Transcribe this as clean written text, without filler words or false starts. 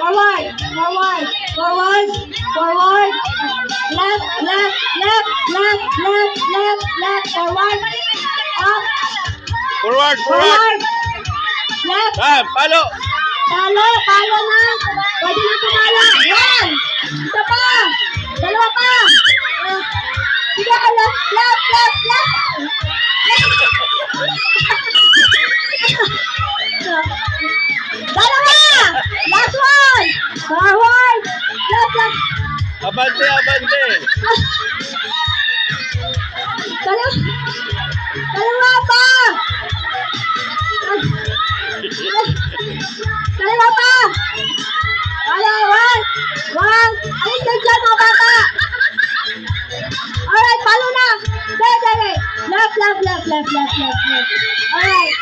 Forward. Forward. Forward. Forward. Left. Left. Left. Left. Left. Left. Left. Forward. Up. Forward, forward. Forward. Left. Palo. Palo. Palo na. Pwede na tumala. Yan. Isa pa. Dalawa pa. Sige ka. Left. Left. Left. Left. Dalawa! Last one! Forward! Left, left! Abante, abante. Dalawa! Dalawa pa! Dalawa pa! One! One! Ayun dyan mga bata! Alright, palo na! Dede! Left, left, left, left, left, left, left. Alright,